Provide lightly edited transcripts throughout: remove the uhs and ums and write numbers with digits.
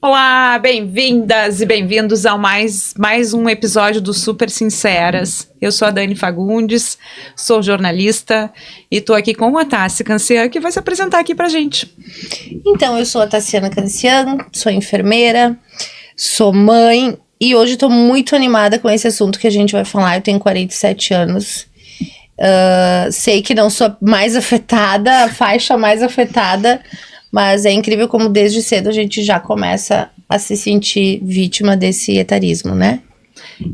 Olá, bem-vindas e bem-vindos a mais um episódio do Super Sinceras. Eu sou a Dani Fagundes, sou jornalista e estou aqui com a Tassi Cancian, que vai se apresentar aqui pra gente. Então, eu sou a Tassiana Cancian, sou enfermeira, sou mãe e hoje estou muito animada com esse assunto que a gente vai falar. Eu tenho 47 anos, sei que não sou mais afetada, a faixa mais afetada, mas é incrível como desde cedo a gente já começa a se sentir vítima desse etarismo, né?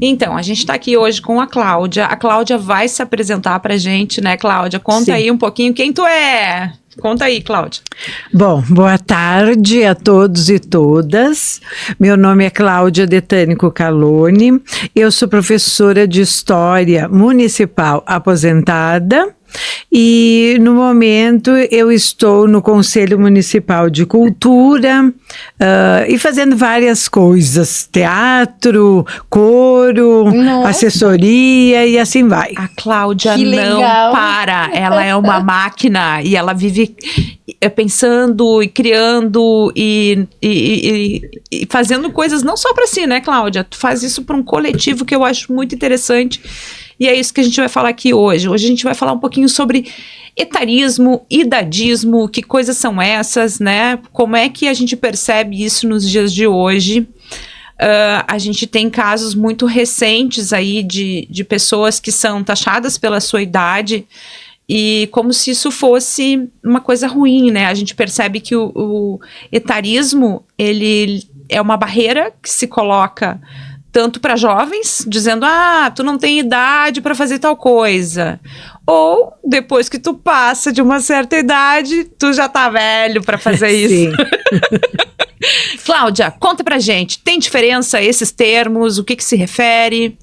Então, a gente está aqui hoje com a Cláudia. A Cláudia vai se apresentar pra gente, né, Cláudia? Conta aí um pouquinho quem tu é. Conta aí, Cláudia. Bom, boa tarde a todos e todas. Meu nome é Cláudia Detânico Calone. Eu sou professora de História Municipal aposentada. E no momento eu estou no Conselho Municipal de Cultura e fazendo várias coisas, teatro, coro, assessoria e assim vai. A Cláudia não para, ela é uma máquina e ela vive pensando e criando e fazendo coisas não só para si, né, Cláudia? Tu faz isso para um coletivo que eu acho muito interessante. E é isso que a gente vai falar aqui hoje. Hoje a gente vai falar um pouquinho sobre etarismo, idadismo, que coisas são essas, né? Como é que a gente percebe isso nos dias de hoje? A gente tem casos muito recentes aí de pessoas que são taxadas pela sua idade e como se isso fosse uma coisa ruim, né? A gente percebe que o etarismo, ele é uma barreira que se coloca tanto para jovens, dizendo, tu não tem idade para fazer tal coisa. Ou, depois que tu passa de uma certa idade, tu já tá velho para fazer isso. Cláudia, conta pra gente, tem diferença esses termos, o que se refere?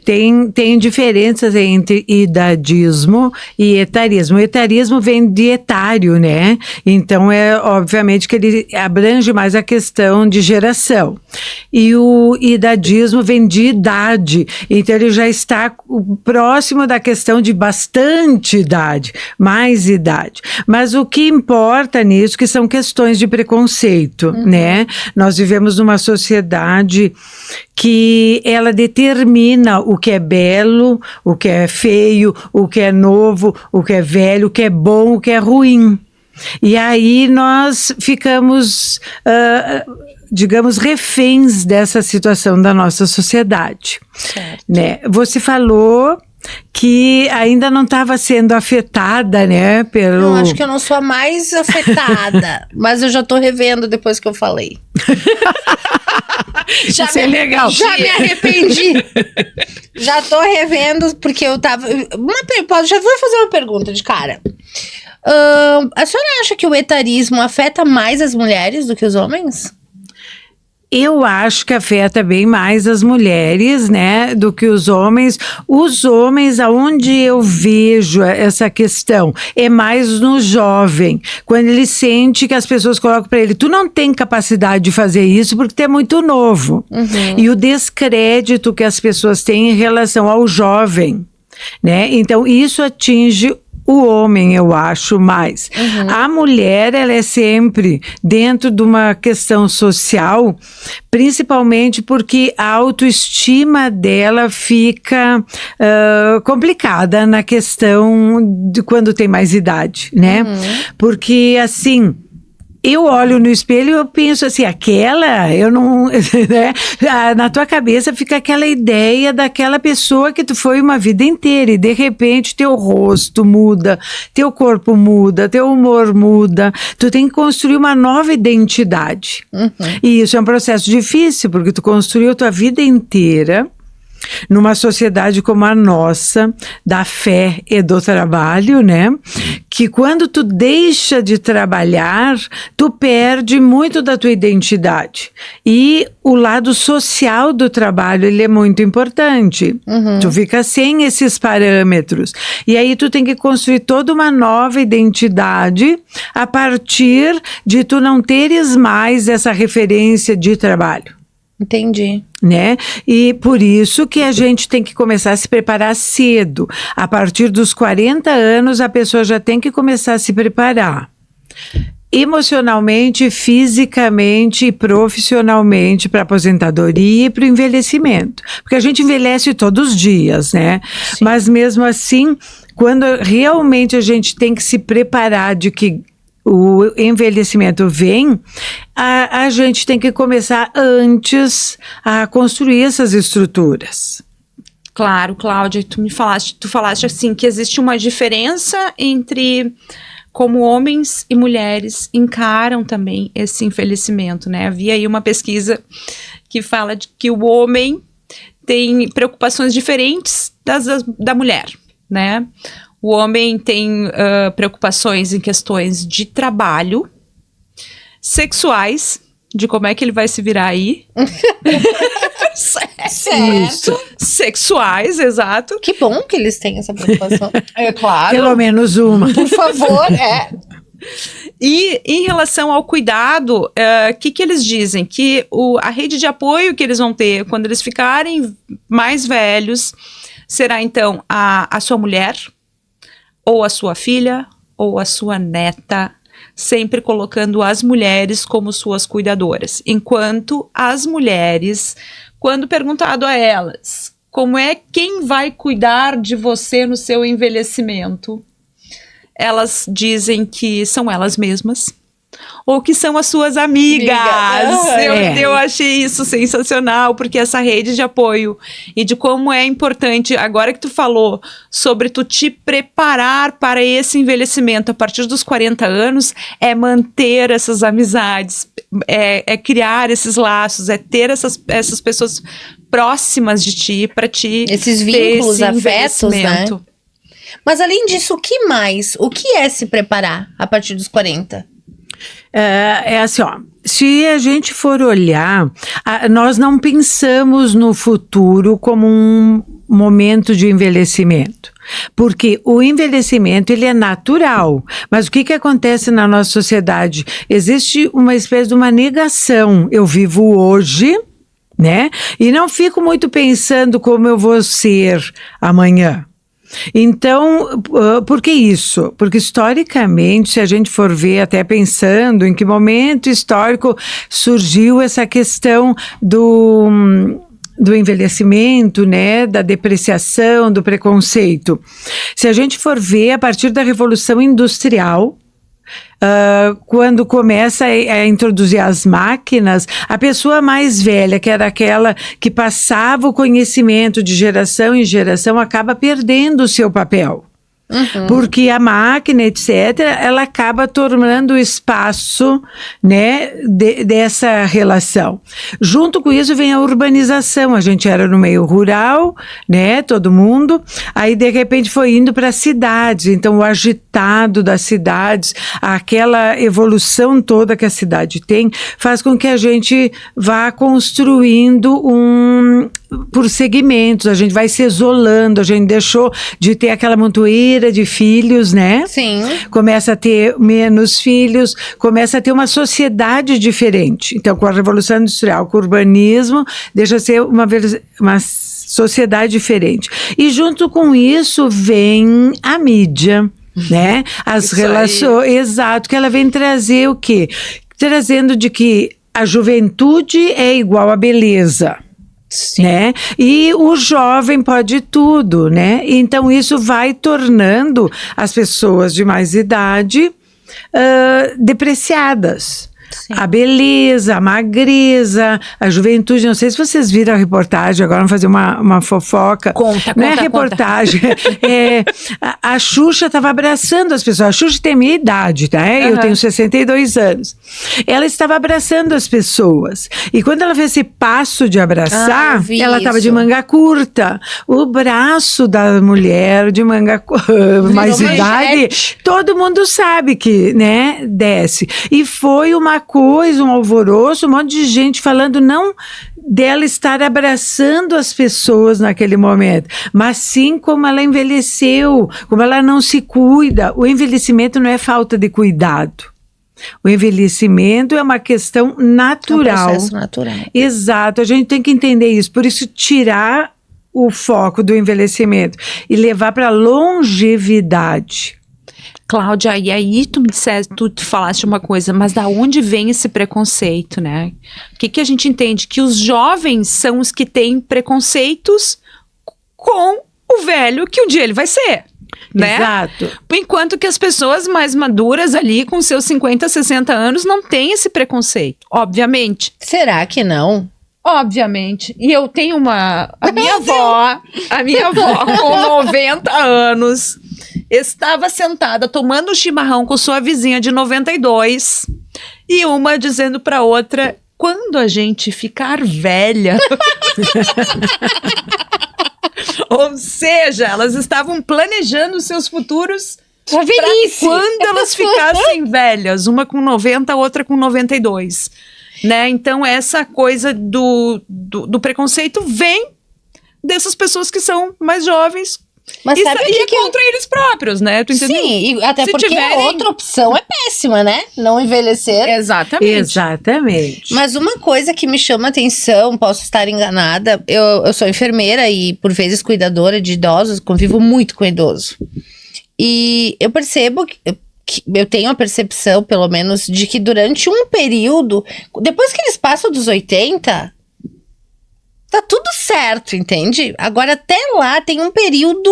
Tem diferenças entre idadismo e etarismo. O etarismo vem de etário, né? Então, obviamente que ele abrange mais a questão de geração. E o idadismo vem de idade. Então, ele já está próximo da questão de bastante idade, mais idade. Mas o que importa nisso que são questões de preconceito, né? Nós vivemos numa sociedade que ela determina o que é belo, o que é feio, o que é novo, o que é velho, o que é bom, o que é ruim. E aí nós ficamos, digamos, reféns dessa situação da nossa sociedade. Certo. Né? Você falou que ainda não estava sendo afetada, né? Não, acho que eu não sou a mais afetada, mas eu já tô revendo depois que eu falei. Isso é legal. Já me arrependi. Já tô revendo, porque eu tava... Já vou fazer uma pergunta de cara. A senhora acha que o etarismo afeta mais as mulheres do que os homens? Eu acho que afeta bem mais as mulheres, né, do que os homens. Os homens, aonde eu vejo essa questão, é mais no jovem. Quando ele sente que as pessoas colocam para ele, tu não tem capacidade de fazer isso porque tu é muito novo. E o descrédito que as pessoas têm em relação ao jovem, né? Então, isso atinge o homem, eu acho, mais. A mulher, ela é sempre dentro de uma questão social, principalmente porque a autoestima dela fica complicada na questão de quando tem mais idade, né? Porque, assim, eu olho no espelho e eu penso assim, eu não... né? Na tua cabeça fica aquela ideia daquela pessoa que tu foi uma vida inteira e de repente teu rosto muda, teu corpo muda, teu humor muda, tu tem que construir uma nova identidade. E isso é um processo difícil, porque tu construiu tua vida inteira numa sociedade como a nossa, da fé e do trabalho, né? Que quando tu deixa de trabalhar, tu perde muito da tua identidade. E o lado social do trabalho, ele é muito importante. Tu fica sem esses parâmetros. E aí tu tem que construir toda uma nova identidade a partir de tu não teres mais essa referência de trabalho. Entendi. Né? E por isso que a gente tem que começar a se preparar cedo. A partir dos 40 anos, a pessoa já tem que começar a se preparar. emocionalmente, fisicamente e profissionalmente para a aposentadoria e para o envelhecimento. Porque a gente envelhece todos os dias, né? Sim. Mas mesmo assim, quando realmente a gente tem que se preparar de que o envelhecimento vem, a gente tem que começar antes a construir essas estruturas. Claro, Cláudia, tu falaste assim que existe uma diferença entre como homens e mulheres encaram também esse envelhecimento, né? Havia aí uma pesquisa que fala de que o homem tem preocupações diferentes da mulher, né? O homem tem preocupações em questões de trabalho, sexuais, de como é que ele vai se virar aí. Certo. Sexuais, exato. Que bom que eles têm essa preocupação. É claro. Pelo menos uma. Por favor, E em relação ao cuidado, o que eles dizem? Que a rede de apoio que eles vão ter quando eles ficarem mais velhos será então a sua mulher, ou a sua filha, ou a sua neta, sempre colocando as mulheres como suas cuidadoras. Enquanto as mulheres, quando perguntado a elas como é quem vai cuidar de você no seu envelhecimento, elas dizem que são elas mesmas ou que são as suas amigas. Eu achei isso sensacional, porque essa rede de apoio e de como é importante, agora que tu falou sobre tu te preparar para esse envelhecimento a partir dos 40 anos, é manter essas amizades, é criar esses laços, é ter essas pessoas próximas de ti, para ti esses vínculos, afetos, né? Mas além disso, o que mais? O que é se preparar a partir dos 40? É assim, ó, se a gente for olhar, nós não pensamos no futuro como um momento de envelhecimento, porque o envelhecimento ele é natural, mas o que acontece na nossa sociedade? Existe uma espécie de uma negação. Eu vivo hoje, né? E não fico muito pensando como eu vou ser amanhã. Então, por que isso? Porque historicamente, se a gente for ver, até pensando em que momento histórico surgiu essa questão do envelhecimento, né, da depreciação, do preconceito. Se a gente for ver, a partir da Revolução Industrial, quando começa a introduzir as máquinas, a pessoa mais velha, que era aquela que passava o conhecimento de geração em geração, acaba perdendo o seu papel. Porque a máquina, etc., ela acaba tornando o espaço, né, dessa relação. Junto com isso vem a urbanização. A gente era no meio rural, né, todo mundo. Aí, de repente, foi indo para as cidades. Então, o agitado das cidades, aquela evolução toda que a cidade tem, faz com que a gente vá construindo por segmentos. A gente vai se isolando. A gente deixou de ter aquela montoeira de filhos, né? Sim. Começa a ter menos filhos, começa a ter uma sociedade diferente. Então, com a Revolução Industrial, com o urbanismo, deixa de ser uma sociedade diferente. E junto com isso vem a mídia, né? As relações, exato, que ela vem trazer o quê? Trazendo de que a juventude é igual à beleza. Sim. Né? E o jovem pode tudo, né? Então isso vai tornando as pessoas de mais idade depreciadas. Sim. A beleza, a magreza, a juventude. Não sei se vocês viram a reportagem, agora vamos fazer uma fofoca. Não é reportagem. A Xuxa estava abraçando as pessoas. A Xuxa tem a minha idade, tá? Eu tenho 62 anos. Ela estava abraçando as pessoas. E quando ela fez esse passo de abraçar, ela estava de manga curta. O braço da mulher de manga mais idade, todo mundo sabe que, né, desce. E foi uma coisa, um alvoroço, um monte de gente falando não dela estar abraçando as pessoas naquele momento, mas sim como ela envelheceu, como ela não se cuida. O envelhecimento não é falta de cuidado. O envelhecimento é uma questão natural. É um processo natural. Exato, a gente tem que entender isso. Por isso, tirar o foco do envelhecimento e levar para a longevidade. Cláudia, e aí tu falaste uma coisa, mas da onde vem esse preconceito, né? O que a gente entende? Que os jovens são os que têm preconceitos com o velho que um dia ele vai ser, né? Exato. Enquanto que as pessoas mais maduras ali, com seus 50, 60 anos, não têm esse preconceito, obviamente. Será que não? Obviamente. E eu tenho a minha avó com 90 anos, estava sentada tomando um chimarrão com sua vizinha de 92 e uma dizendo para outra: quando a gente ficar velha. Ou seja, elas estavam planejando seus futuros pra velhice. Quando elas ficassem velhas, uma com 90, a outra com 92. Né? Então, essa coisa do preconceito vem dessas pessoas que são mais jovens. Mas sabe e é contra eles próprios, né? Tu entendeu? Sim, e até Se porque a outra opção é péssima, né? Não envelhecer. Exatamente. Mas uma coisa que me chama atenção, posso estar enganada, eu sou enfermeira e por vezes cuidadora de idosos, convivo muito com idoso. E eu percebo que eu tenho a percepção, pelo menos, de que durante um período, depois que eles passam dos 80, tá tudo certo, entende? Agora, até lá, tem um período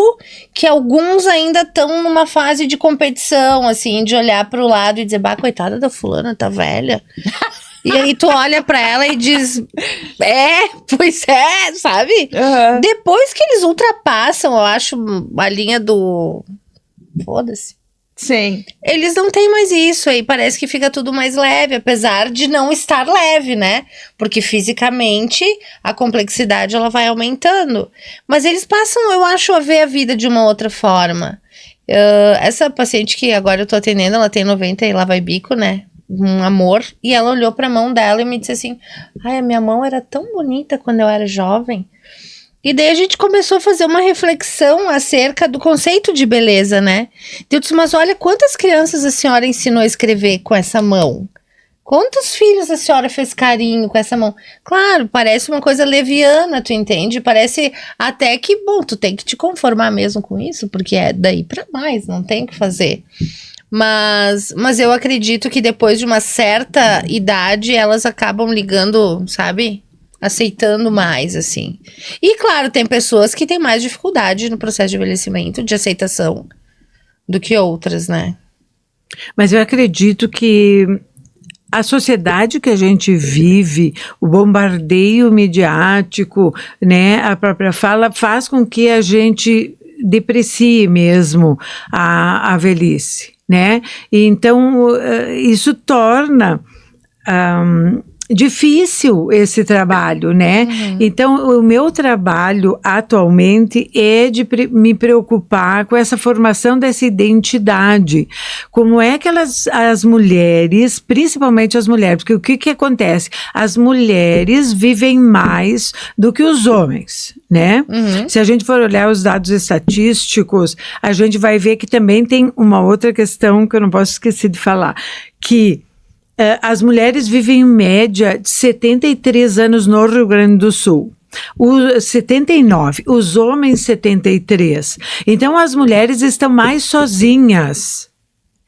que alguns ainda estão numa fase de competição, assim, de olhar pro lado e dizer, bah, coitada da fulana, tá velha. E aí tu olha pra ela e diz, pois é, sabe? Uhum. Depois que eles ultrapassam, eu acho, a linha do... Foda-se. Sim. Eles não têm mais isso aí, parece que fica tudo mais leve, apesar de não estar leve, né? Porque fisicamente a complexidade ela vai aumentando. Mas eles passam, eu acho, a ver a vida de uma outra forma. Essa paciente que agora eu tô atendendo, ela tem 90 e lá vai bico, né? Um amor. E ela olhou pra mão dela e me disse assim, ai, a minha mão era tão bonita quando eu era jovem. E daí a gente começou a fazer uma reflexão acerca do conceito de beleza, né? Eu disse, mas olha quantas crianças a senhora ensinou a escrever com essa mão? Quantos filhos a senhora fez carinho com essa mão? Claro, parece uma coisa leviana, tu entende? Parece até que, bom, tu tem que te conformar mesmo com isso, porque é daí pra mais, não tem o que fazer. Mas eu acredito que depois de uma certa idade, elas acabam ligando, sabe? Aceitando mais, assim. E claro, tem pessoas que têm mais dificuldade no processo de envelhecimento, de aceitação, do que outras, né? Mas eu acredito que a sociedade que a gente vive, o bombardeio midiático, né, a própria fala, faz com que a gente deprecie mesmo a velhice, né? E então, isso torna... difícil esse trabalho, né? Uhum. Então, o meu trabalho atualmente é de me preocupar com essa formação dessa identidade. Como é que as mulheres, principalmente as mulheres, porque o que acontece? As mulheres vivem mais do que os homens, né? Uhum. Se a gente for olhar os dados estatísticos, a gente vai ver que também tem uma outra questão que eu não posso esquecer de falar, que as mulheres vivem em média de 73 anos no Rio Grande do Sul. 79, os homens 73. Então as mulheres estão mais sozinhas.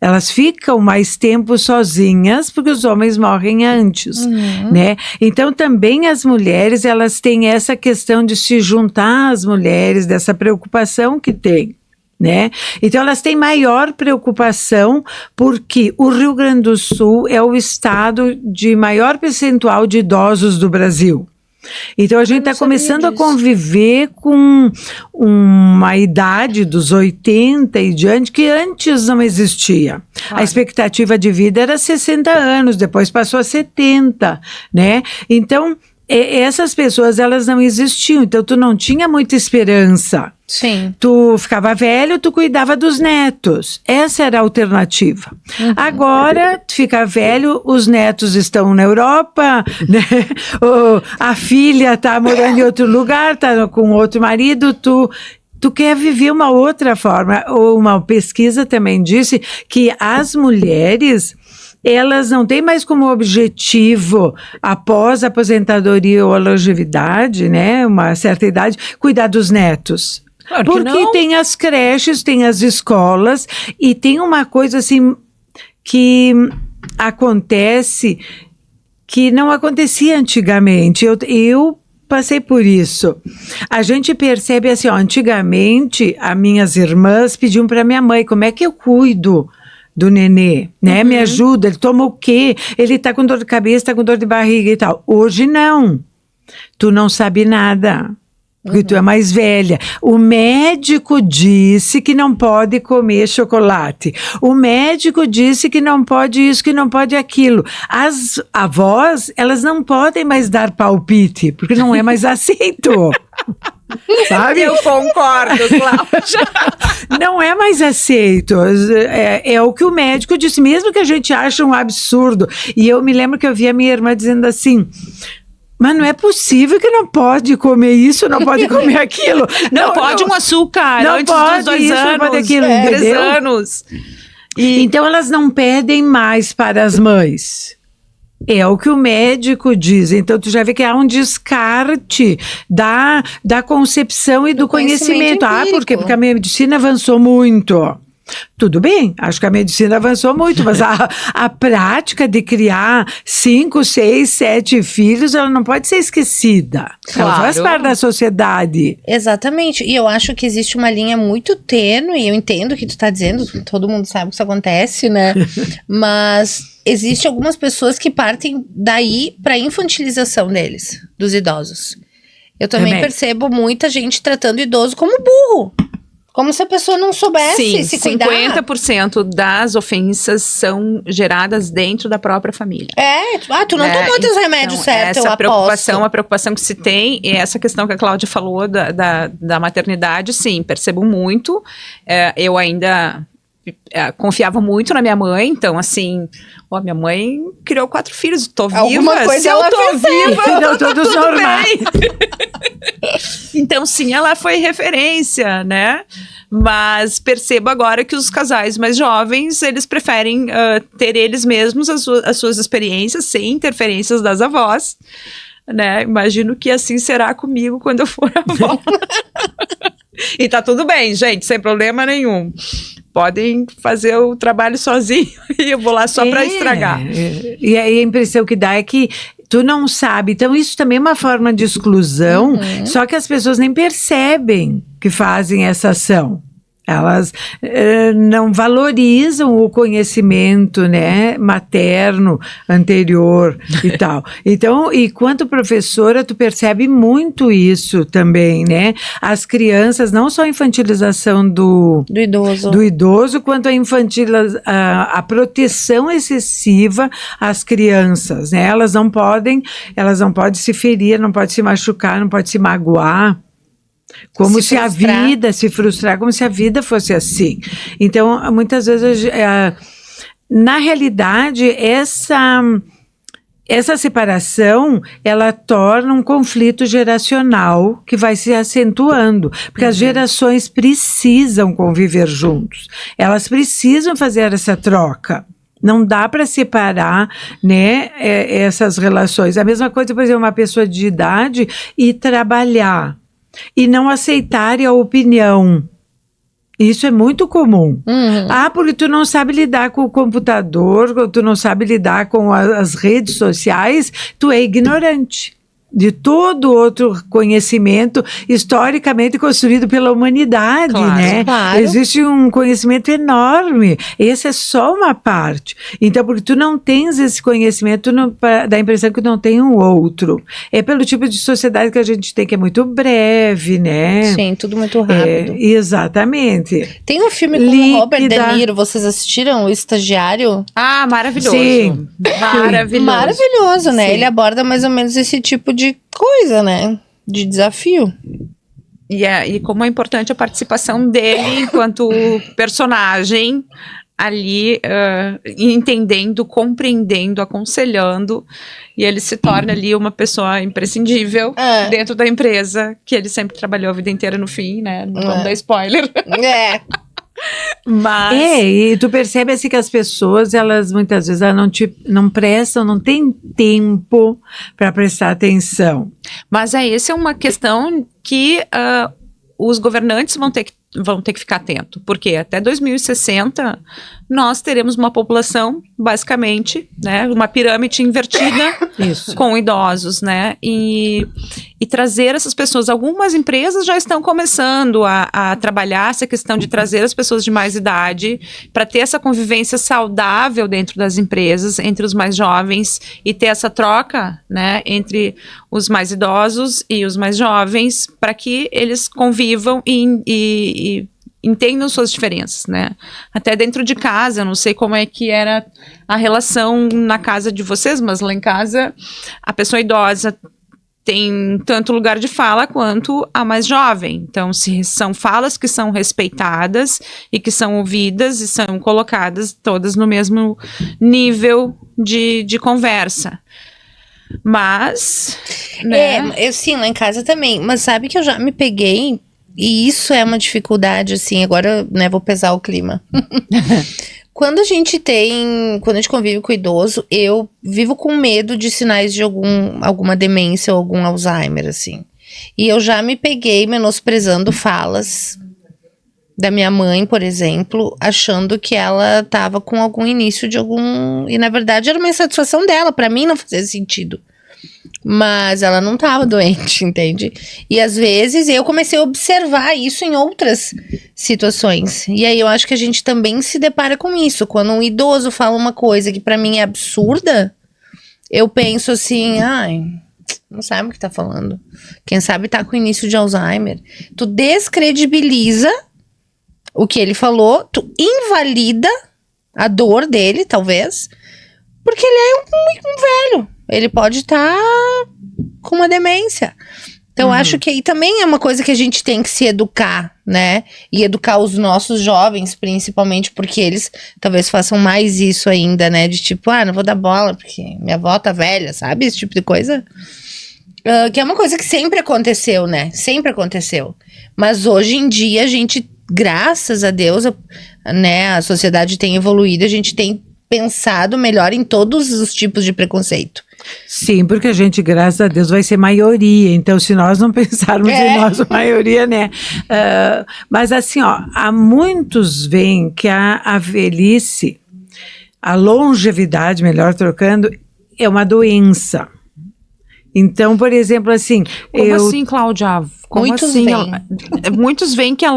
Elas ficam mais tempo sozinhas porque os homens morrem antes, né? Então também as mulheres, elas têm essa questão de se juntar às mulheres, dessa preocupação que tem. Né? Então elas têm maior preocupação porque o Rio Grande do Sul é o estado de maior percentual de idosos do Brasil. Então a gente está começando a conviver com uma idade dos 80 e diante que antes não existia. Claro. A expectativa de vida era 60 anos, depois passou a 70, né? Então essas pessoas, elas não existiam, então tu não tinha muita esperança. Sim. Tu ficava velho, tu cuidava dos netos. Essa era a alternativa. Uhum. Agora, tu fica velho, os netos estão na Europa, né? A filha tá morando em outro lugar, tá com outro marido, tu quer viver uma outra forma. Uma pesquisa também disse que as mulheres... elas não têm mais como objetivo, após a aposentadoria ou a longevidade, né, uma certa idade, cuidar dos netos. Claro que Porque não. tem as creches, tem as escolas, e tem uma coisa assim que acontece que não acontecia antigamente. Eu passei por isso. A gente percebe assim, ó, antigamente, as minhas irmãs pediam para minha mãe, como é que eu cuido do nenê, né? Me ajuda, ele toma o quê? Ele tá com dor de cabeça, tá com dor de barriga e tal. Hoje não. Tu não sabe nada. Porque tu é mais velha. O médico disse que não pode comer chocolate. O médico disse que não pode isso, que não pode aquilo. As avós, elas não podem mais dar palpite, porque não é mais aceito. Sabe? Eu concordo, Cláudia. Não é mais aceito. É o que o médico disse, mesmo que a gente ache um absurdo. E eu me lembro que eu vi a minha irmã dizendo assim... Mas não é possível que não pode comer isso, não pode comer aquilo. Não pode um açúcar não antes pode dos 2 isso, anos, não pode aquilo, 3 entendeu? anos. Então elas não pedem mais para as mães. É o que o médico diz. Então tu já vê que há um descarte da concepção e do conhecimento. empírico. Porque a medicina avançou muito. Tudo bem, acho que a medicina avançou muito, mas a prática de criar 5, 6, 7 filhos, ela não pode ser esquecida. Ela Claro. faz parte da sociedade. Exatamente. E eu acho que existe uma linha muito tênue, eu entendo o que tu tá dizendo, todo mundo sabe que isso acontece, né? Mas existe algumas pessoas que partem daí pra infantilização deles, dos idosos. Eu também percebo muita gente tratando o idoso como burro. Como se a pessoa não soubesse Sim, se cuidar. 50% das ofensas são geradas dentro da própria família. Tu não tomou teus remédios certo, eu aposto. A preocupação que se tem, e essa questão que a Cláudia falou da maternidade, sim, percebo muito. Eu ainda confiava muito na minha mãe, então assim, minha mãe criou 4 filhos, tô Alguma viva, coisa se eu ela tô viva, Deu todos tudo normais. bem. Então sim, ela foi referência, né? Mas percebo agora que os casais mais jovens, eles preferem ter eles mesmos as suas experiências, sem interferências das avós, né? Imagino que assim será comigo quando eu for avó. E tá tudo bem, gente, sem problema nenhum. Podem fazer o trabalho sozinho e eu vou lá só para estragar. E aí a impressão que dá é que tu não sabe. Então isso também é uma forma de exclusão, só que as pessoas nem percebem que fazem essa ação. Elas não valorizam o conhecimento, né, materno anterior e tal. Então, e quanto professora, tu percebe muito isso também, né? As crianças, não só a infantilização do idoso, quanto a proteção excessiva às crianças, né? Elas não podem se ferir, não podem se machucar, não podem se magoar. Como se a vida se frustrar, como se a vida fosse assim. Então, muitas vezes, na realidade, essa separação, ela torna um conflito geracional que vai se acentuando, porque as gerações precisam conviver juntos. Elas precisam fazer essa troca. Não dá para separar, né, essas relações. A mesma coisa, por exemplo, uma pessoa de idade e trabalhar. E não aceitarem a opinião. Isso é muito comum. Porque tu não sabe lidar com o computador, tu não sabe lidar com as redes sociais, tu é ignorante de todo outro conhecimento historicamente construído pela humanidade, né? Claro. Existe um conhecimento enorme. Esse é só uma parte. Então, porque tu não tens esse conhecimento, dá a impressão que não tem um outro. É pelo tipo de sociedade que a gente tem, que é muito breve, né? Sim, tudo muito rápido. Exatamente. Tem um filme com o Robert De Niro, vocês assistiram? O Estagiário? Ah, maravilhoso. Sim. Maravilhoso, né? Sim. Ele aborda mais ou menos esse tipo de coisa, né? De desafio. E como é importante a participação dele enquanto personagem ali, entendendo, compreendendo, aconselhando, e ele se torna ali uma pessoa imprescindível dentro da empresa, que ele sempre trabalhou a vida inteira no fim, né? Não vamos dar spoiler. Mas... e tu percebe assim que as pessoas, elas muitas vezes não prestam, não tem tempo para prestar atenção. Mas essa é uma questão que os governantes vão ter que ficar atentos, porque até 2060 nós teremos uma população, basicamente, né, uma pirâmide invertida com idosos, né, e trazer essas pessoas. Algumas empresas já estão começando a trabalhar essa questão de trazer as pessoas de mais idade para ter essa convivência saudável dentro das empresas, entre os mais jovens, e ter essa troca, né, entre os mais idosos e os mais jovens, para que eles convivam e entendam suas diferenças, né? Até dentro de casa, eu não sei como é que era a relação na casa de vocês, mas lá em casa a pessoa idosa tem tanto lugar de fala quanto a mais jovem. Então, se são falas que são respeitadas e que são ouvidas e são colocadas todas no mesmo nível de conversa. Mas, né? Eu sim, lá em casa também. Mas sabe que eu já me peguei, e isso é uma dificuldade, assim, agora, né, vou pesar o clima. Quando a gente convive com o idoso, eu vivo com medo de sinais de alguma demência ou algum Alzheimer, assim. E eu já me peguei menosprezando falas da minha mãe, por exemplo, achando que ela tava com algum início de algum... E na verdade era uma insatisfação dela, pra mim não fazia sentido. Mas ela não tava doente, entende? E às vezes eu comecei a observar isso em outras situações. E aí eu acho que a gente também se depara com isso. Quando um idoso fala uma coisa que pra mim é absurda, eu penso assim, ai, não sabe o que tá falando. Quem sabe tá com início de Alzheimer. Tu descredibiliza o que ele falou, tu invalida a dor dele, talvez, porque ele é um velho. Ele pode estar com uma demência. Então, acho que aí também é uma coisa que a gente tem que se educar, né? E educar os nossos jovens, principalmente, porque eles talvez façam mais isso ainda, né? De tipo, não vou dar bola, porque minha avó tá velha, sabe? Esse tipo de coisa. Que é uma coisa que sempre aconteceu, né? Sempre aconteceu. Mas hoje em dia, a gente, graças a Deus, né? A sociedade tem evoluído, a gente tem pensado melhor em todos os tipos de preconceito. Sim, porque a gente, graças a Deus, vai ser maioria. Então, se nós não pensarmos em nossa maioria, né? Mas assim, ó, há muitos veem que a velhice, a longevidade, melhor trocando, é uma doença. Então, por exemplo, assim... Como assim, Cláudia? Como muitos assim? veem. Muitos veem que a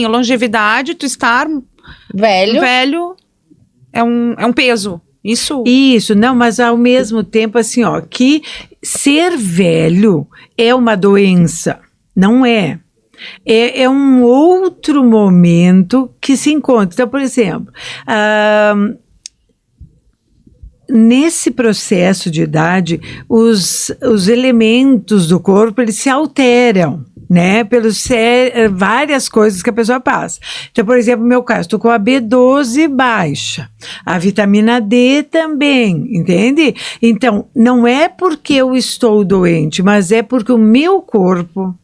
longevidade, tu estar velho é um peso. Isso, não, mas ao mesmo tempo, assim, ó, que ser velho é uma doença, não é? É um outro momento que se encontra. Então, por exemplo, nesse processo de idade, os elementos do corpo, eles se alteram, né, pelos várias coisas que a pessoa passa. Então, por exemplo, no meu caso, estou com a B12 baixa, a vitamina D também, entende? Então, não é porque eu estou doente, mas é porque o meu corpo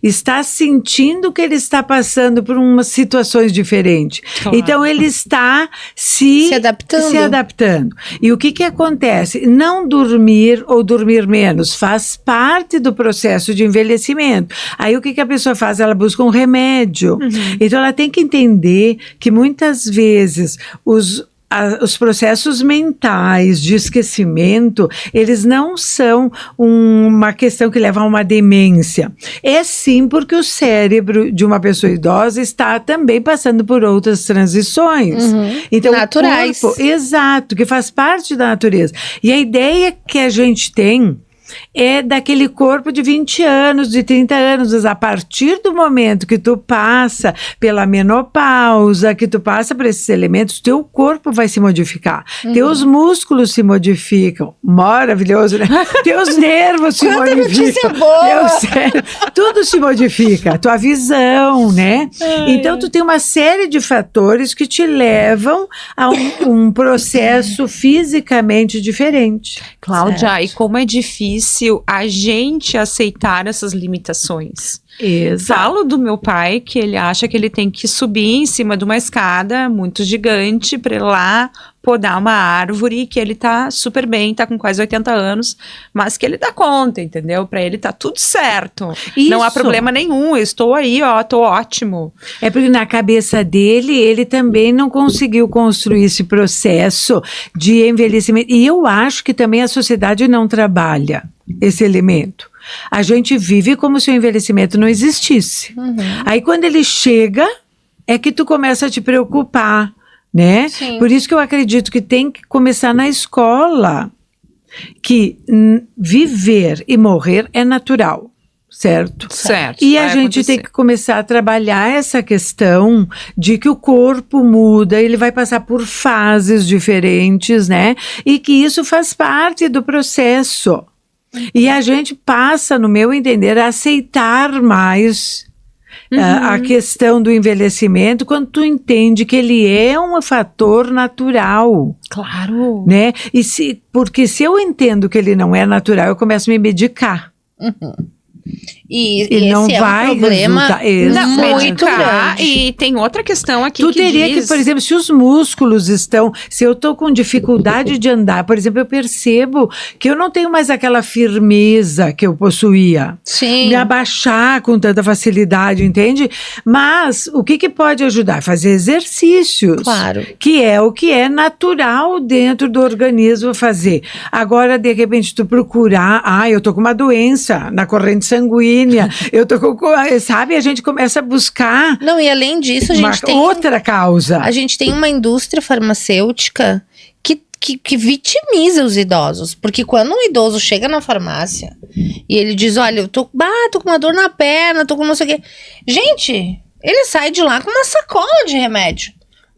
está sentindo que ele está passando por umas situações diferentes. Claro. Então, ele está se adaptando. E o que acontece? Não dormir ou dormir menos faz parte do processo de envelhecimento. Aí, o que a pessoa faz? Ela busca um remédio. Então, ela tem que entender que muitas vezes os processos mentais de esquecimento, eles não são uma questão que leva a uma demência. É sim porque o cérebro de uma pessoa idosa está também passando por outras transições. Então, naturais. O corpo, exato, que faz parte da natureza. E a ideia que a gente tem é daquele corpo de 20 anos, de 30 anos, mas a partir do momento que tu passa pela menopausa, que tu passa por esses elementos, teu corpo vai se modificar, teus músculos se modificam, maravilhoso, né? Teus nervos se modificam, tudo se modifica, tua visão, né? Então tu tem uma série de fatores que te levam a um processo fisicamente diferente. Cláudia, e como é difícil a gente aceitar essas limitações. Exato. Falo do meu pai que ele acha que ele tem que subir em cima de uma escada muito gigante para ir lá podar uma árvore, que ele tá super bem, tá com quase 80 anos, mas que ele dá conta, entendeu? Para ele tá tudo certo. Não há problema nenhum, eu estou aí, ó, tô ótimo. É porque na cabeça dele, ele também não conseguiu construir esse processo de envelhecimento. E eu acho que também a sociedade não trabalha esse elemento. A gente vive como se o envelhecimento não existisse. Aí quando ele chega, é que tu começa a te preocupar, né? Sim. Por isso que eu acredito que tem que começar na escola, que viver e morrer é natural, certo? Certo. E a vai gente tem acontecer. que começar a trabalhar essa questão de que o corpo muda, ele vai passar por fases diferentes, né? E que isso faz parte do processo. E a gente passa, no meu entender, a aceitar mais a questão do envelhecimento quando tu entende que ele é um fator natural, Claro. né? Porque se eu entendo que ele não é natural, eu começo a me medicar. E Ele esse não é vai um problema resultar- Não, muito medicar, grande. e tem outra questão aqui Tu que teria diz... que, por exemplo, se os músculos estão... Se eu estou com dificuldade de andar, por exemplo, eu percebo que eu não tenho mais aquela firmeza que eu possuía. Sim. Me abaixar com tanta facilidade, entende? Mas o que pode ajudar? Fazer exercícios. Claro. Que é o que é natural dentro do organismo fazer. Agora, de repente, tu procurar... eu tô com uma doença na corrente sanguínea. Eu tô com... Sabe? A gente começa a buscar Não, e além disso, a uma gente tem outra causa. a gente tem uma indústria farmacêutica que vitimiza os idosos. Porque quando um idoso chega na farmácia e ele diz, olha, eu tô com uma dor na perna, tô com não sei o quê. Gente, ele sai de lá com uma sacola de remédio.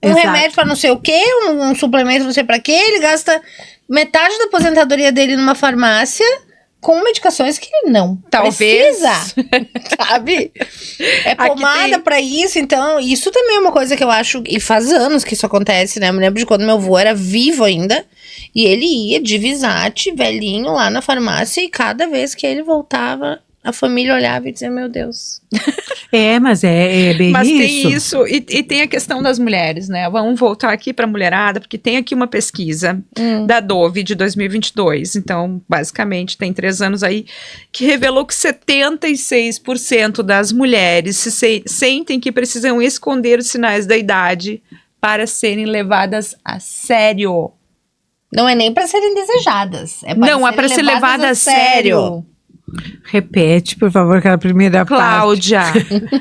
Um Exato. remédio pra não sei o quê, um suplemento não sei pra quê. Ele gasta metade da aposentadoria dele numa farmácia com medicações que ele não Talvez. precisa, sabe? É Aqui pomada tem- pra isso, então isso também é uma coisa que eu acho, e faz anos que isso acontece, né? Eu me lembro de quando meu avô era vivo ainda, e ele ia de Visate, velhinho, lá na farmácia, e cada vez que ele voltava, a família olhava e dizia, meu Deus. Mas é bem Mas isso. tem isso, e tem a questão das mulheres, né? Vamos voltar aqui para a mulherada, porque tem aqui uma pesquisa da Dove de 2022, então, basicamente, tem 3 anos aí, que revelou que 76% das mulheres sentem que precisam esconder os sinais da idade para serem levadas a sério. Não é nem pra serem desejadas, é para Não, é para ser levada a sério. Repete, por favor, aquela primeira parte. Cláudia,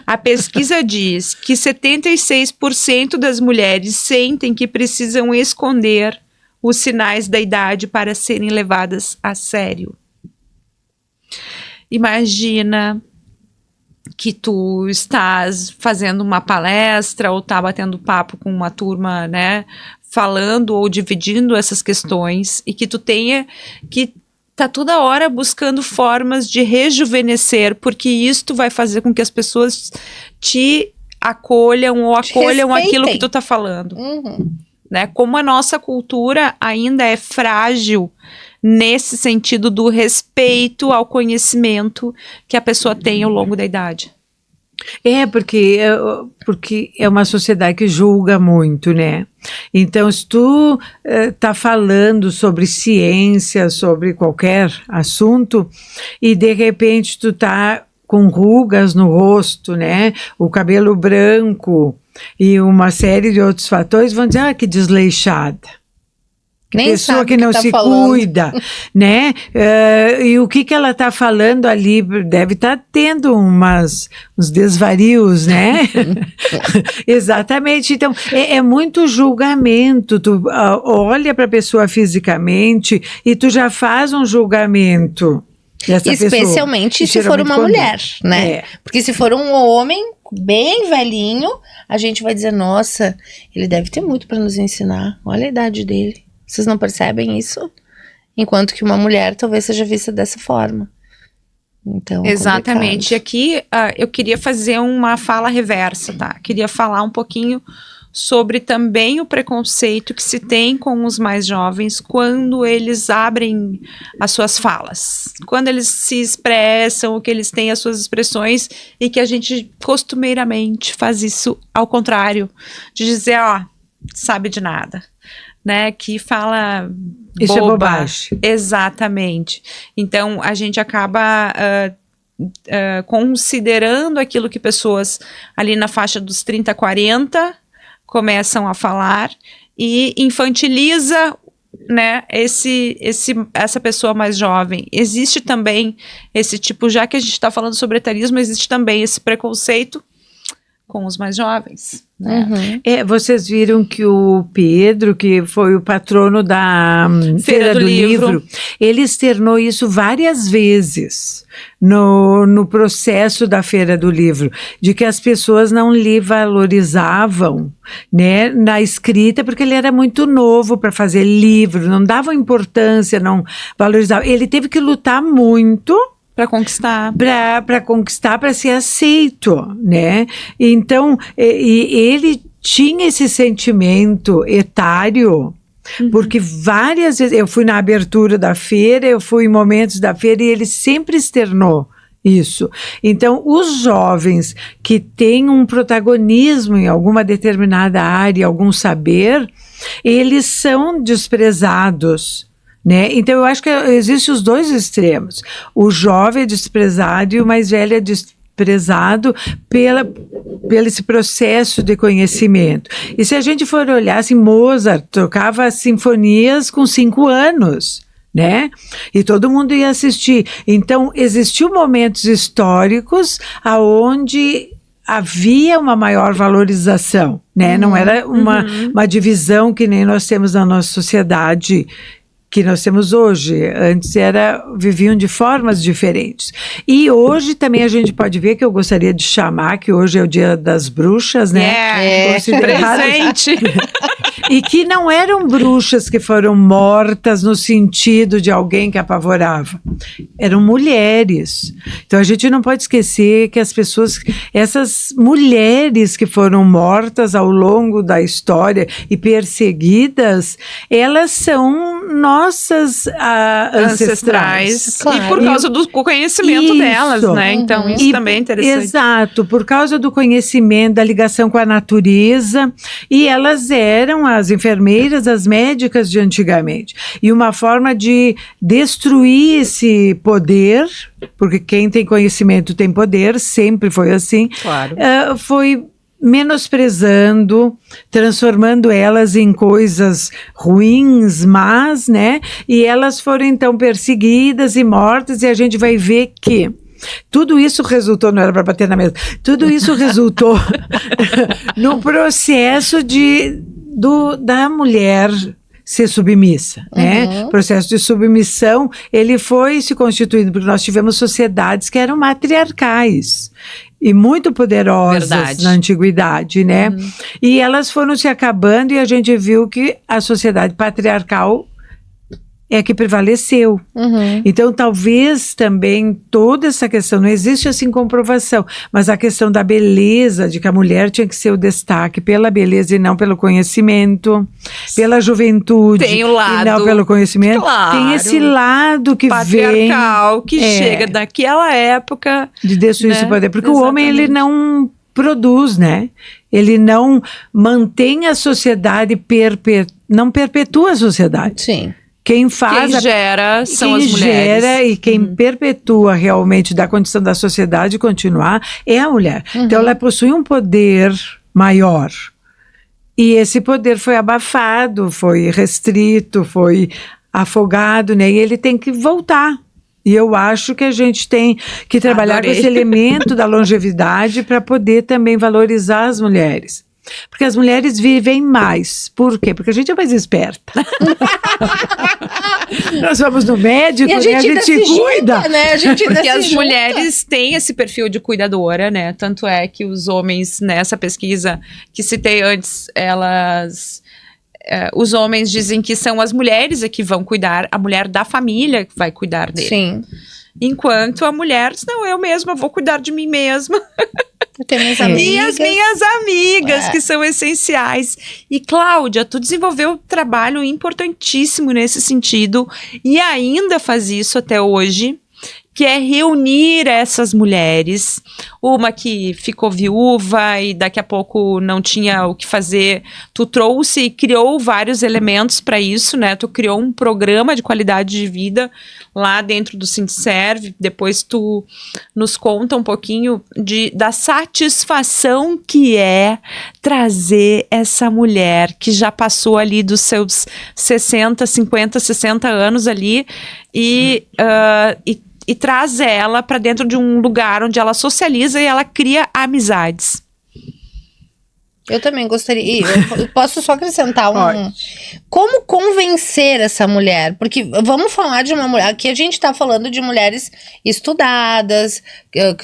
a pesquisa diz que 76% das mulheres sentem que precisam esconder os sinais da idade para serem levadas a sério. Imagina que tu estás fazendo uma palestra ou tá batendo papo com uma turma, né, falando ou dividindo essas questões e que tu tenha que tá toda hora buscando formas de rejuvenescer, porque isto vai fazer com que as pessoas te acolham ou acolham respeitem. aquilo que tu tá falando, né? Como a nossa cultura ainda é frágil nesse sentido do respeito ao conhecimento que a pessoa tem ao longo da idade. Porque é uma sociedade que julga muito, né? Então, se tu tá falando sobre ciência, sobre qualquer assunto, e de repente tu tá com rugas no rosto, né? O cabelo branco e uma série de outros fatores, vão dizer, que desleixada. Nem Pessoa sabe que o não tá se falando. cuida, né? E o que ela está falando ali deve estar tendo uns desvarios, né? Exatamente. Então, é muito julgamento. Tu olha para a pessoa fisicamente e tu já faz um julgamento dessa Especialmente pessoa. se for uma mulher, né? É. Porque se for um homem bem velhinho, a gente vai dizer, nossa, ele deve ter muito para nos ensinar. Olha a idade dele. Vocês não percebem isso? Enquanto que uma mulher talvez seja vista dessa forma. Então, Exatamente. complicado. Aqui eu queria fazer uma fala reversa, tá? Queria falar um pouquinho sobre também o preconceito que se tem com os mais jovens quando eles abrem as suas falas, quando eles se expressam, que eles têm as suas expressões, e que a gente costumeiramente faz isso ao contrário, de dizer, sabe de nada, né, que fala isso boba. É bobagem. Exatamente. Então, a gente acaba considerando aquilo que pessoas ali na faixa dos 30, 40 começam a falar e infantiliza, né, essa pessoa mais jovem. Existe também esse tipo, já que a gente está falando sobre etarismo, existe também esse preconceito com os mais jovens, né? Vocês viram que o Pedro, que foi o patrono da Feira do Livro, ele externou isso várias vezes no processo da Feira do Livro, de que as pessoas não lhe valorizavam, né, na escrita, porque ele era muito novo para fazer livro, não davam importância, não valorizavam. Ele teve que lutar muito para conquistar. Para conquistar, para ser aceito, né? Então, ele tinha esse sentimento etário, porque várias vezes, eu fui na abertura da feira, eu fui em momentos da feira, e ele sempre externou isso. Então, os jovens que têm um protagonismo em alguma determinada área, algum saber, eles são desprezados, né? Então, eu acho que existem os dois extremos. O jovem é desprezado e o mais velho é desprezado pelo esse processo de conhecimento. E se a gente for olhar, assim, Mozart tocava sinfonias com 5 anos, né? E todo mundo ia assistir. Então, existiu momentos históricos aonde havia uma maior valorização, né? Não era uma divisão que nem nós temos na nossa sociedade, que nós temos hoje. Antes viviam de formas diferentes. E hoje também a gente pode ver, que eu gostaria de chamar, que hoje é o Dia das Bruxas, né? Presente. E que não eram bruxas que foram mortas no sentido de alguém que apavorava. Eram mulheres. Então a gente não pode esquecer que essas mulheres que foram mortas ao longo da história e perseguidas, elas são nossas ancestrais. Claro. E por causa do conhecimento delas, né? Então isso também é interessante. Exato, por causa do conhecimento, da ligação com a natureza, e elas eram as enfermeiras, as médicas de antigamente. E uma forma de destruir esse poder, porque quem tem conhecimento tem poder, sempre foi assim, claro. Foi menosprezando, transformando elas em coisas ruins, más, né? E elas foram então perseguidas e mortas, e a gente vai ver que tudo isso resultou, não era para bater na mesa, tudo isso resultou no processo da mulher ser submissa, né? O processo de submissão, ele foi se constituindo, porque nós tivemos sociedades que eram matriarcais e muito poderosas na antiguidade, né? E elas foram se acabando, e a gente viu que a sociedade patriarcal é que prevaleceu. Então, talvez também toda essa questão, não existe assim comprovação, mas a questão da beleza, de que a mulher tinha que ser o destaque pela beleza e não pelo conhecimento, pela juventude tem o lado, e não pelo conhecimento. Claro, tem esse lado que patriarcal, que chega daquela época de destruir esse poder, porque Exatamente. o homem, ele não produz, né? Ele não mantém a sociedade, não perpetua a sociedade. Sim. Quem gera são as mulheres. Quem gera e quem perpetua realmente da condição da sociedade continuar é a mulher. Então ela possui um poder maior. E esse poder foi abafado, foi restrito, foi afogado, né? E ele tem que voltar. E eu acho que a gente tem que trabalhar com esse elemento da longevidade para poder também valorizar as mulheres. Porque as mulheres vivem mais. Por quê? Porque a gente é mais esperta. Nós vamos no médico, e a gente se cuida. Né? A gente porque as mulheres têm esse perfil de cuidadora, né? Tanto é que os homens, nessa pesquisa que citei antes, os homens dizem que são as mulheres que vão cuidar, a mulher da família que vai cuidar dele. Sim. Enquanto a mulher, não, eu mesma vou cuidar de mim mesma. Eu tenho minhas E amigas. as minhas amigas, que são essenciais. E, Cláudia, tu desenvolveu um trabalho importantíssimo nesse sentido e ainda faz isso até hoje, que é reunir essas mulheres, uma que ficou viúva e daqui a pouco não tinha o que fazer, tu trouxe e criou vários elementos para isso, né? Tu criou um programa de qualidade de vida lá dentro do Sindserv, depois tu nos conta um pouquinho da satisfação que é trazer essa mulher que já passou ali dos seus 60, 50, 60 anos ali e traz ela para dentro de um lugar onde ela socializa e ela cria amizades. Eu também gostaria. Eu posso só acrescentar como convencer essa mulher? Porque vamos falar de uma mulher. Aqui a gente tá falando de mulheres estudadas,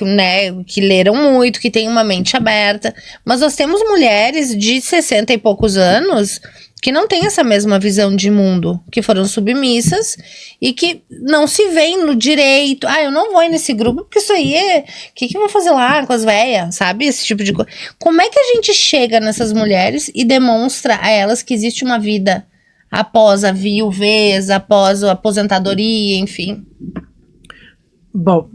né, que leram muito, que têm uma mente aberta. Mas nós temos mulheres de 60 e poucos anos que não têm essa mesma visão de mundo, que foram submissas e que não se veem no direito. Eu não vou ir nesse grupo porque isso aí é... O que eu vou fazer lá com as velhas, sabe? Esse tipo de coisa. Como é que a gente chega nessas mulheres e demonstra a elas que existe uma vida após a viuvez, após a aposentadoria, enfim? Bom,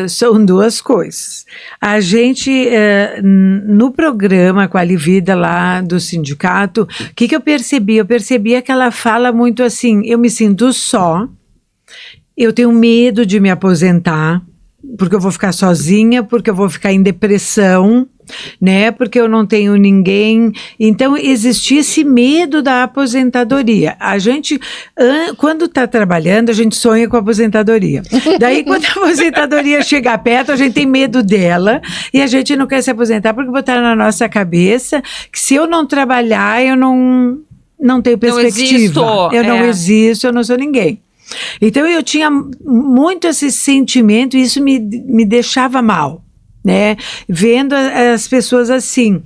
são duas coisas. A gente, no programa Qualivida lá do sindicato, o que eu percebi? Eu percebia que ela fala muito assim, eu me sinto só, eu tenho medo de me aposentar, porque eu vou ficar sozinha, porque eu vou ficar em depressão, né? Porque eu não tenho ninguém. Então, existia esse medo da aposentadoria. A gente, quando está trabalhando, a gente sonha com a aposentadoria. Daí, quando a aposentadoria chega perto, a gente tem medo dela e a gente não quer se aposentar porque botaram na nossa cabeça que se eu não trabalhar, eu não tenho perspectiva. Eu não existo, eu não sou ninguém. Então, eu tinha muito esse sentimento e isso me deixava mal, né? Vendo as pessoas assim.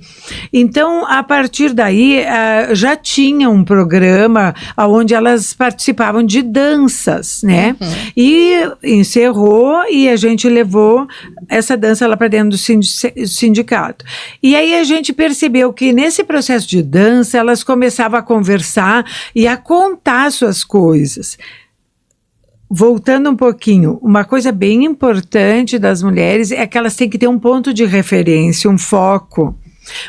Então, a partir daí, já tinha um programa onde elas participavam de danças, né? Uhum. E encerrou e a gente levou essa dança lá para dentro do sindicato. E aí a gente percebeu que nesse processo de dança, elas começavam a conversar e a contar suas coisas. Voltando um pouquinho, uma coisa bem importante das mulheres é que elas têm que ter um ponto de referência, um foco.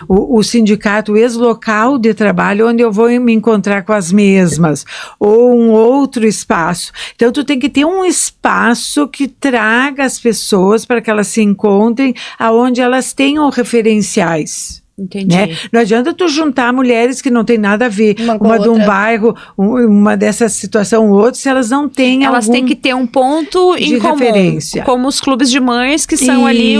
O sindicato, o ex-local de trabalho onde eu vou me encontrar com as mesmas, ou um outro espaço. Então, tu tem que ter um espaço que traga as pessoas para que elas se encontrem aonde elas tenham referenciais. Entendi. Né? Não adianta tu juntar mulheres que não tem nada a ver, uma de um bairro, uma dessa situação ou outra, se elas não têm elas têm que ter um ponto em comum, referência. Como os clubes de mães, que são ali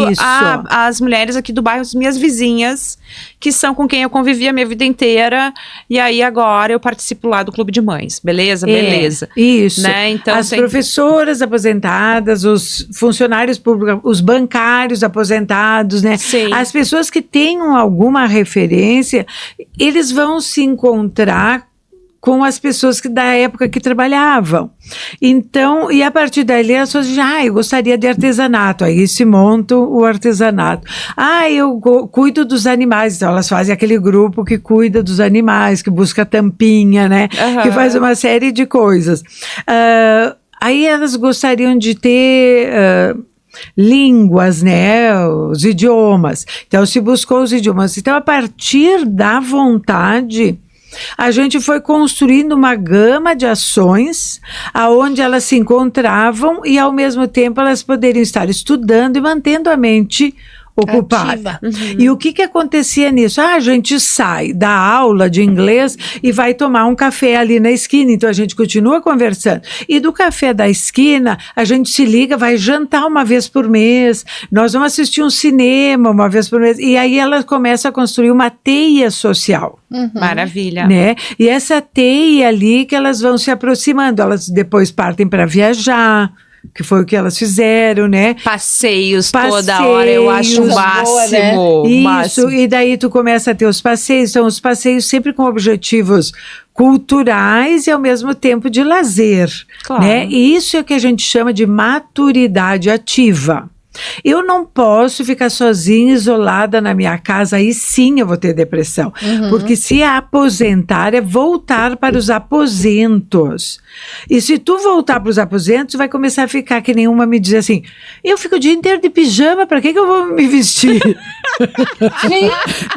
as mulheres aqui do bairro, as minhas vizinhas, que são com quem eu convivi a minha vida inteira, e aí agora eu participo lá do clube de mães, beleza? Beleza. Isso. Né? Então, as professoras aposentadas, os funcionários públicos, os bancários aposentados, né? Sim. As pessoas que tenham alguma referência, eles vão se encontrar com as pessoas da época que trabalhavam. Então, e a partir dali as pessoas dizem, eu gostaria de artesanato, aí se monta o artesanato. Eu cuido dos animais, então elas fazem aquele grupo que cuida dos animais, que busca tampinha, né? Uhum. Que faz uma série de coisas. Aí elas gostariam de ter... línguas, né, os idiomas. Então, se buscou os idiomas. Então, a partir da vontade, a gente foi construindo uma gama de ações aonde elas se encontravam e, ao mesmo tempo, elas poderiam estar estudando e mantendo a mente ocupada. Uhum. E o que acontecia nisso? A gente sai da aula de inglês e vai tomar um café ali na esquina, então a gente continua conversando. E do café da esquina, a gente se liga, vai jantar uma vez por mês, nós vamos assistir um cinema uma vez por mês, e aí ela começa a construir uma teia social. Uhum. Maravilha. Né? E essa teia ali que elas vão se aproximando, elas depois partem para viajar, que foi o que elas fizeram, né? Passeios toda hora, eu acho o máximo. Boa, né? Isso, máximo. e daí tu começa a ter os passeios, são os passeios sempre com objetivos culturais e ao mesmo tempo de lazer, Claro. né? E isso é o que a gente chama de maturidade ativa. Eu não posso ficar sozinha, isolada na minha casa, aí sim eu vou ter depressão. Porque se aposentar é voltar para os aposentos. E se tu voltar para os aposentos, vai começar a ficar que nenhuma me diz assim, eu fico o dia inteiro de pijama, para que eu vou me vestir?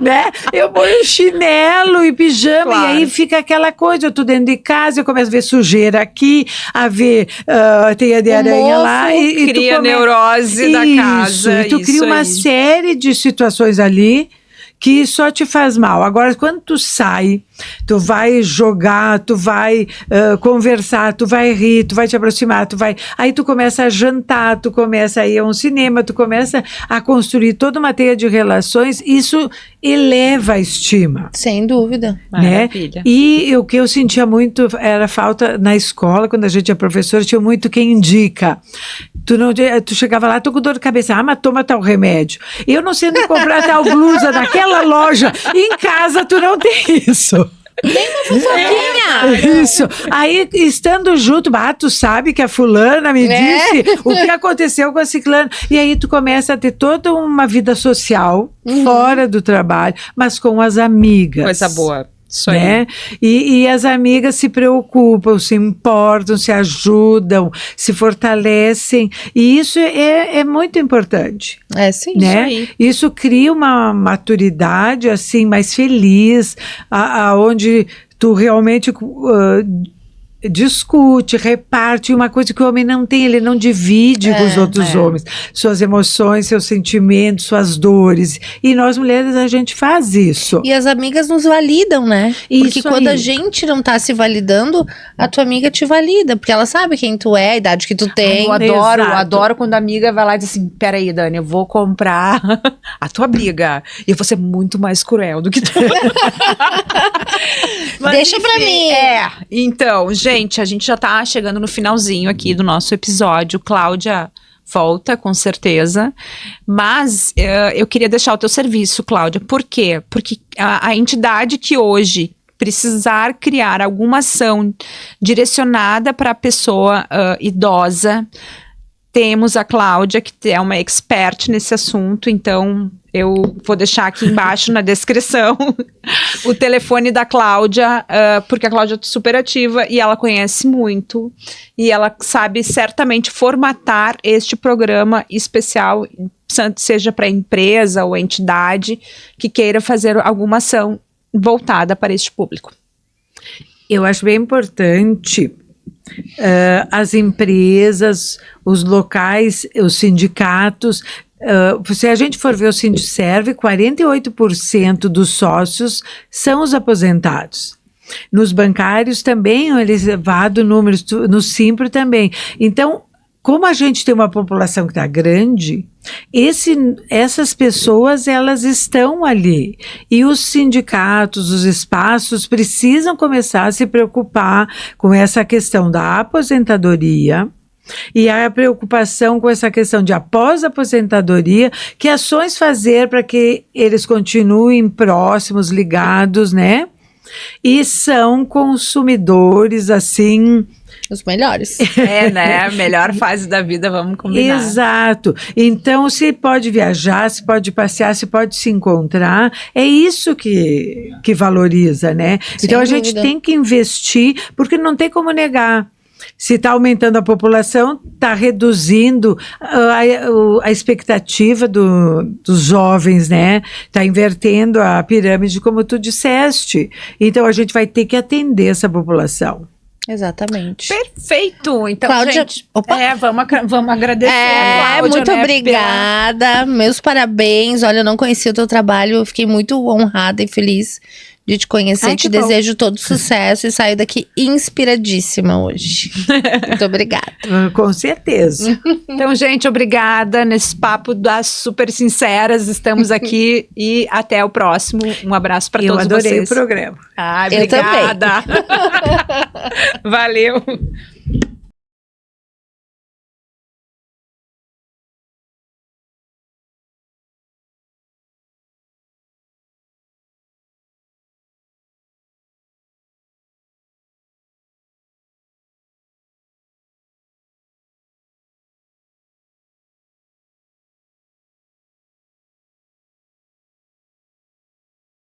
Né? Eu ponho chinelo e pijama, Claro. e aí fica aquela coisa, eu tô dentro de casa, eu começo a ver sujeira aqui, a ver teia de aranha lá. E tu Cria neurose da casa. E tu cria uma série de situações ali que só te faz mal. Agora, quando tu sai, tu vai jogar, tu vai conversar, tu vai rir, tu vai te aproximar, aí tu começa a jantar, tu começa a ir a um cinema, tu começa a construir toda uma teia de relações, isso eleva a estima. Sem dúvida. Né? Maravilha. E o que eu sentia muito era falta na escola, quando a gente é professora, tinha muito quem indica. Tu chegava lá, tô com dor de cabeça, mas toma tal remédio. Eu não sei onde comprar tal blusa naquela loja, em casa tu não tem isso. Fofoquinha! Isso. Aí, estando junto, tu sabe que a fulana me disse o que aconteceu com a ciclana. E aí tu começa a ter toda uma vida social fora do trabalho, mas com as amigas. Coisa boa. Isso aí. Né? E as amigas se preocupam, se importam, se ajudam, se fortalecem. E isso é muito importante. É, sim. Né? aí. Isso cria uma maturidade assim mais feliz, aonde tu realmente discute, reparte, uma coisa que o homem não tem, ele não divide com os outros homens, suas emoções, seus sentimentos, suas dores, e nós mulheres a gente faz isso. E as amigas nos validam, né? Porque Isso quando aí. a gente não tá se validando, a tua amiga te valida, porque ela sabe quem tu é, a idade que tu tem. Eu Exato. adoro quando a amiga vai lá e diz assim, peraí, Dani, eu vou comprar a tua briga e eu vou ser muito mais cruel do que tu. Mas, Deixa pra mim. Então, gente, a gente já tá chegando no finalzinho aqui do nosso episódio. Cláudia volta, com certeza. Mas eu queria deixar o teu serviço, Cláudia. Por quê? Porque a entidade que hoje precisar criar alguma ação direcionada para a pessoa idosa, temos a Cláudia, que é uma expert nesse assunto, então eu vou deixar aqui embaixo na descrição o telefone da Cláudia, porque a Cláudia é super ativa e ela conhece muito, e ela sabe certamente formatar este programa especial, seja para empresa ou entidade que queira fazer alguma ação voltada para este público. Eu acho bem importante as empresas, os locais, os sindicatos. Se a gente for ver o Sindicerve, 48% dos sócios são os aposentados. Nos bancários também, um elevado número, no Simpro também. Então, como a gente tem uma população que está grande, essas pessoas, elas estão ali. E os sindicatos, os espaços, precisam começar a se preocupar com essa questão da aposentadoria e a preocupação com essa questão de após-aposentadoria, que ações fazer para que eles continuem próximos, ligados, né? E são consumidores, assim... Os melhores. Né? Melhor fase da vida, vamos combinar. Exato. Então, se pode viajar, se pode passear, se pode se encontrar, é isso que valoriza, né? Então, a gente tem que investir, porque não tem como negar. Se está aumentando a população, está reduzindo a expectativa dos jovens, né? Está invertendo a pirâmide, como tu disseste. Então, a gente vai ter que atender essa população. Exatamente. Perfeito! Então, Cláudia, gente, vamos agradecer a Cláudia, muito né, obrigada. Meus parabéns. Olha, eu não conhecia o teu trabalho, eu fiquei muito honrada e feliz de te conhecer. Te desejo todo sucesso e saio daqui inspiradíssima hoje. Muito obrigada. Com certeza. Então, gente, obrigada nesse papo das super sinceras. Estamos aqui e até o próximo. Um abraço para todos vocês. Eu adorei o programa. Obrigada. Valeu.